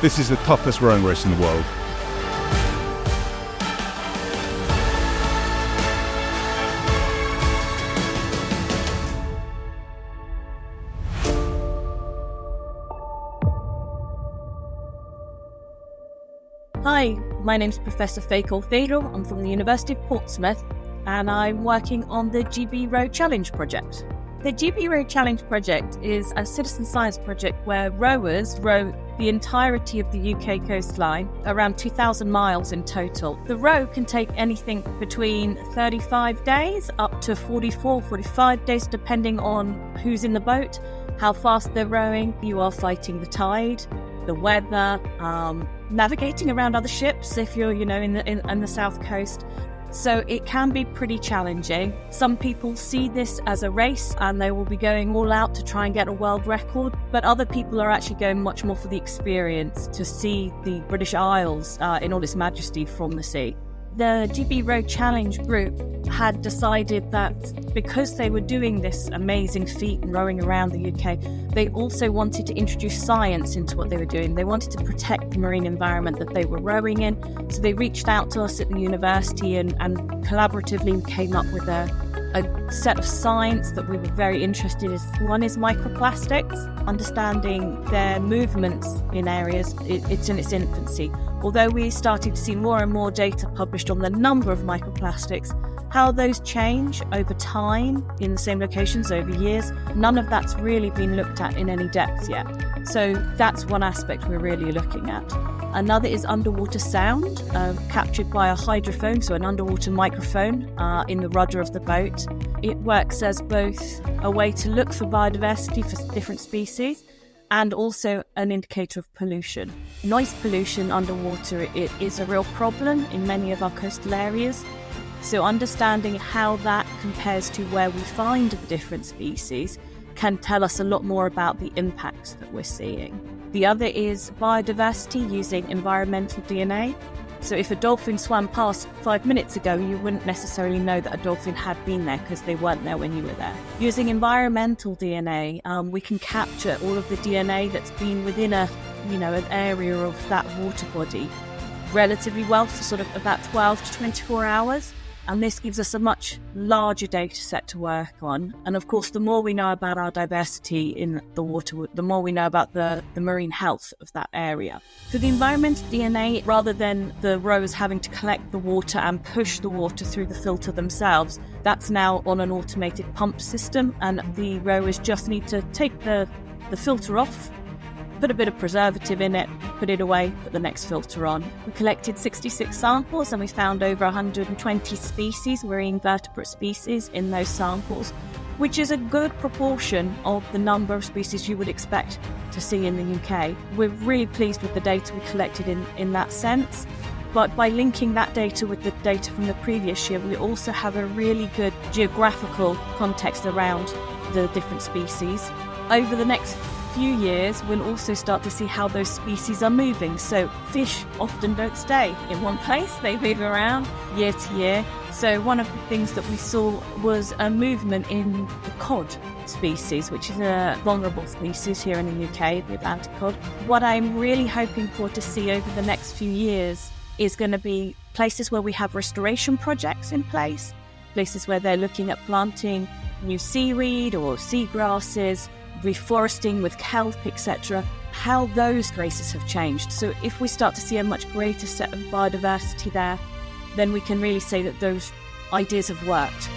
This is the toughest rowing race in the world. Hi, my name's Professor Feiko Feidel. I'm from the University of Portsmouth and I'm working on the GB Row Challenge project. The GB Row Challenge project is a citizen science project where rowers row the entirety of the UK coastline, around 2,000 miles in total. The row can take anything between 35 days up to 45 days, depending on who's in the boat, how fast they're rowing. You are fighting the tide, the weather, navigating around other ships if you're, in the south coast. So it can be pretty challenging. Some people see this as a race and they will be going all out to try and get a world record, but other people are actually going much more for the experience, to see the British Isles in all its majesty from the sea. The GB Row Challenge group had decided that because they were doing this amazing feat and rowing around the UK, they also wanted to introduce science into what they were doing. They wanted to protect the marine environment that they were rowing in. So they reached out to us at the university and collaboratively came up with a set of science that we were very interested in. One is microplastics, understanding their movements in areas. It's in its infancy. Although we started to see more and more data published on the number of microplastics, how those change over time in the same locations over years, none of that's really been looked at in any depth yet. So that's one aspect we're really looking at. Another is underwater sound, captured by a hydrophone, so an underwater microphone in the rudder of the boat. It works as both a way to look for biodiversity for different species and also an indicator of pollution. Noise pollution underwater, it is a real problem in many of our coastal areas. So understanding how that compares to where we find the different species can tell us a lot more about the impacts that we're seeing. The other is biodiversity using environmental DNA. So if a dolphin swam past 5 minutes ago, you wouldn't necessarily know that a dolphin had been there because they weren't there when you were there. Using environmental DNA, we can capture all of the DNA that's been within an area of that water body relatively well for sort of about 12 to 24 hours. And this gives us a much larger data set to work on. And of course, the more we know about our diversity in the water, the more we know about the marine health of that area. For the environmental DNA, rather than the rowers having to collect the water and push the water through the filter themselves, that's now on an automated pump system. And the rowers just need to take the filter off, put a bit of preservative in it, put it away, put the next filter on. We collected 66 samples and we found over 120 species, marine vertebrate species, in those samples, which is a good proportion of the number of species you would expect to see in the UK. We're really pleased with the data we collected in that sense. But by linking that data with the data from the previous year, we also have a really good geographical context around the different species. Over the next few years, we'll also start to see how those species are moving. So fish often don't stay in one place, they move around year to year. So one of the things that we saw was a movement in the cod species, which is a vulnerable species here in the UK, the Atlantic cod. What I'm really hoping for to see over the next few years is going to be places where we have restoration projects in place, places where they're looking at planting new seaweed or seagrasses, reforesting with kelp, etc., how those races have changed. So if we start to see a much greater set of biodiversity there, then we can really say that those ideas have worked.